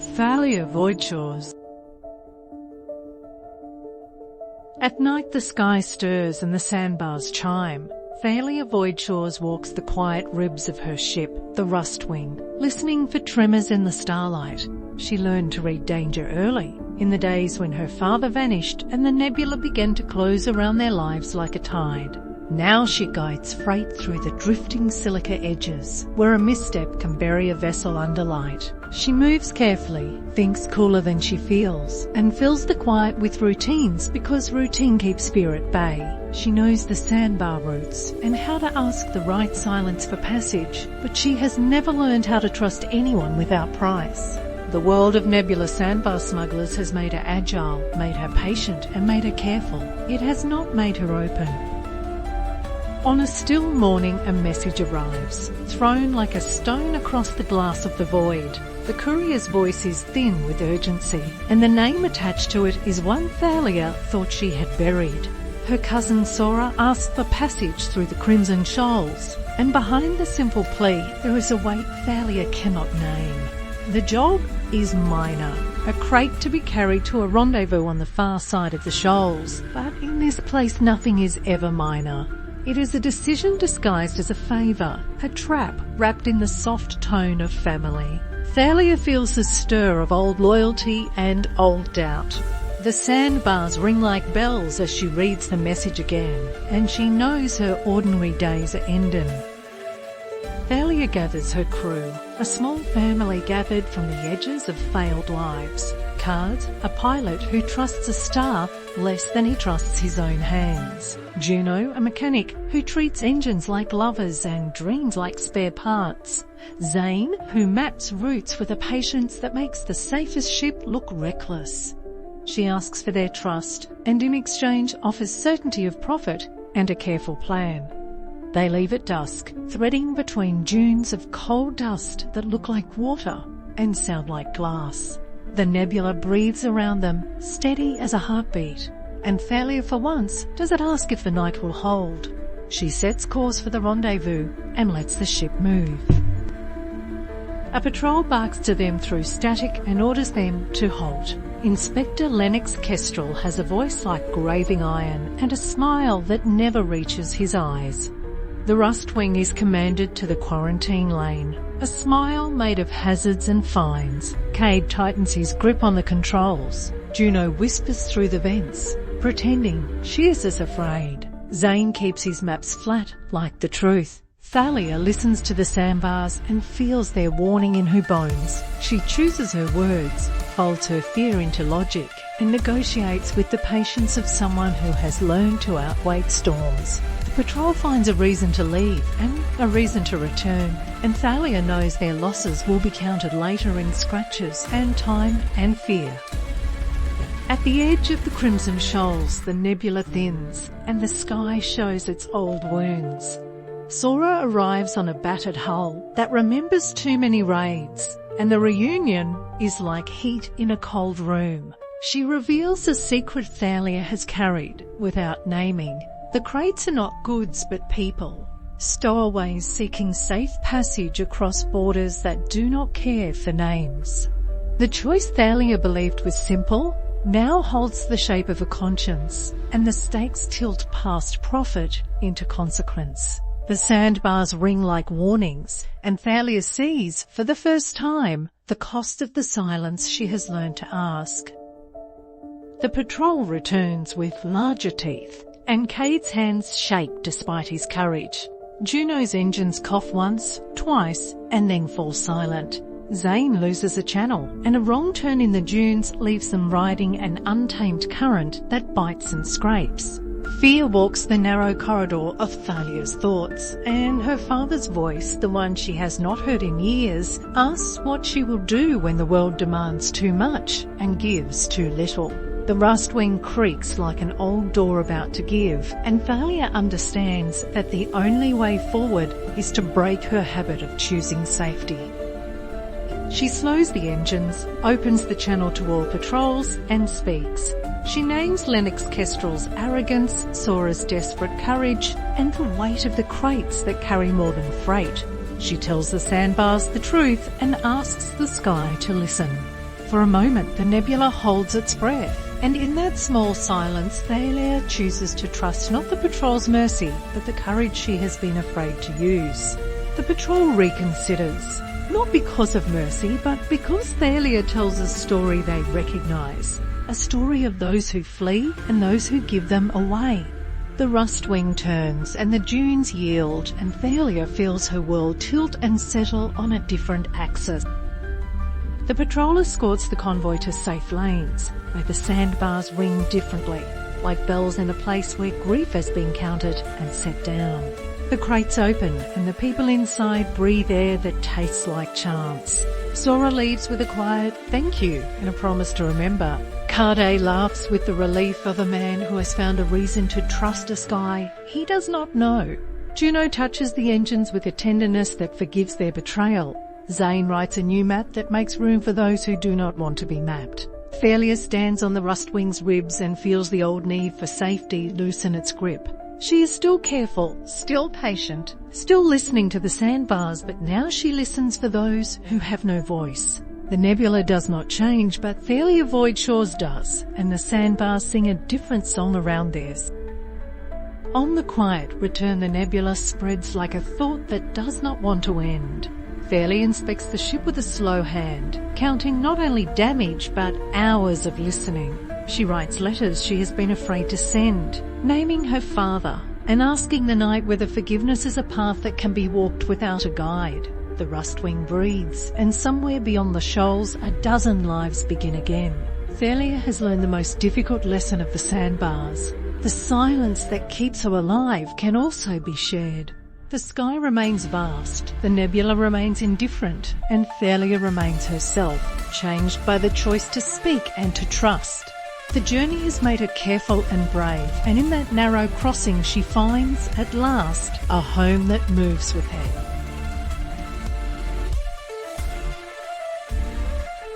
Thalia Voidshores. At night the sky stirs and the sandbars chime. Thalia Voidshores walks the quiet ribs of her ship, the Rustwing, listening for tremors in the starlight. She learned to read danger early, in the days when her father vanished and the nebula began to close around their lives like a tide. Now she guides freight through the drifting silica edges, where a misstep can bury a vessel under light. She moves carefully, thinks cooler than she feels, and fills the quiet with routines because routine keeps fear at bay. She knows the sandbar routes and how to ask the right silence for passage, but she has never learned how to trust anyone without price. The world of nebula sandbar smugglers has made her agile, made her patient, and made her careful. It has not made her open. On a still morning, a message arrives, thrown like a stone across the glass of the void. The courier's voice is thin with urgency, and the name attached to it is one Thalia thought she had buried. Her cousin Sora asked for passage through the Crimson Shoals, and behind the simple plea there is a weight Thalia cannot name. The job is minor, a crate to be carried to a rendezvous on the far side of the shoals. But in this place nothing is ever minor. It is a decision disguised as a favour, a trap wrapped in the soft tone of family. Thalia feels the stir of old loyalty and old doubt. The sandbars ring like bells as she reads the message again, and she knows her ordinary days are ending. Thalia gathers her crew, a small family gathered from the edges of failed lives. Cards, a pilot who trusts a star less than he trusts his own hands. Juno, a mechanic who treats engines like lovers and dreams like spare parts. Zane, who maps routes with a patience that makes the safest ship look reckless. She asks for their trust and in exchange offers certainty of profit and a careful plan. They leave at dusk, threading between dunes of coal dust that look like water and sound like glass. The nebula breathes around them, steady as a heartbeat, and Thalia for once doesn't ask if the night will hold. She sets course for the rendezvous and lets the ship move. A patrol barks to them through static and orders them to halt. Inspector Lennox Kestrel has a voice like graving iron and a smile that never reaches his eyes. The Rustwing is commanded to the quarantine lane, a smile made of hazards and fines. Cade tightens his grip on the controls. Juno whispers through the vents, pretending she is as afraid. Zane keeps his maps flat, like the truth. Thalia listens to the sandbars and feels their warning in her bones. She chooses her words, folds her fear into logic, and negotiates with the patience of someone who has learned to outweigh storms. The patrol finds a reason to leave and a reason to return, and Thalia knows their losses will be counted later in scratches and time and fear. At the edge of the Crimson Shoals, the nebula thins, and the sky shows its old wounds. Sora arrives on a battered hull that remembers too many raids, and the reunion is like heat in a cold room. She reveals a secret Thalia has carried without naming. The crates are not goods but people, stowaways seeking safe passage across borders that do not care for names. The choice Thalia believed was simple now holds the shape of a conscience, and the stakes tilt past profit into consequence. The sandbars ring like warnings, and Thalia sees, for the first time, the cost of the silence she has learned to ask. The patrol returns with larger teeth, and Cade's hands shake despite his courage. Juno's engines cough once, twice, and then fall silent. Zane loses a channel, and a wrong turn in the dunes leaves them riding an untamed current that bites and scrapes. Fear walks the narrow corridor of Thalia's thoughts, and her father's voice, the one she has not heard in years, asks what she will do when the world demands too much and gives too little. The Rustwing creaks like an old door about to give, and Thalia understands that the only way forward is to break her habit of choosing safety. She slows the engines, opens the channel to all patrols, and speaks. She names Lennox Kestrel's arrogance, Sora's desperate courage, and the weight of the crates that carry more than freight. She tells the sandbars the truth and asks the sky to listen. For a moment, the nebula holds its breath, and in that small silence, Thalia chooses to trust not the patrol's mercy, but the courage she has been afraid to use. The patrol reconsiders, not because of mercy, but because Thalia tells a story they recognise, a story of those who flee and those who give them away. The rust wing turns and the dunes yield, and Thalia feels her world tilt and settle on a different axis. The patrol escorts the convoy to safe lanes, where the sandbars ring differently, like bells in a place where grief has been counted and set down. The crates open and the people inside breathe air that tastes like chance. Sora leaves with a quiet thank you and a promise to remember. Kade laughs with the relief of a man who has found a reason to trust a sky he does not know. Juno touches the engines with a tenderness that forgives their betrayal. Zane writes a new map that makes room for those who do not want to be mapped. Thalia stands on the Rustwing's ribs and feels the old need for safety loosen its grip. She is still careful, still patient, still listening to the sandbars, but now she listens for those who have no voice. The nebula does not change, but Thalia Voidshores does, and the sandbars sing a different song around theirs. On the quiet return, the nebula spreads like a thought that does not want to end. Thalia inspects the ship with a slow hand, counting not only damage but hours of listening. She writes letters she has been afraid to send, naming her father and asking the night whether forgiveness is a path that can be walked without a guide. The Rustwing breathes, and somewhere beyond the shoals a dozen lives begin again. Thalia has learned the most difficult lesson of the sandbars. The silence that keeps her alive can also be shared. The sky remains vast, the nebula remains indifferent, and Thalia remains herself, changed by the choice to speak and to trust. The journey has made her careful and brave, and in that narrow crossing she finds, at last, a home that moves with her.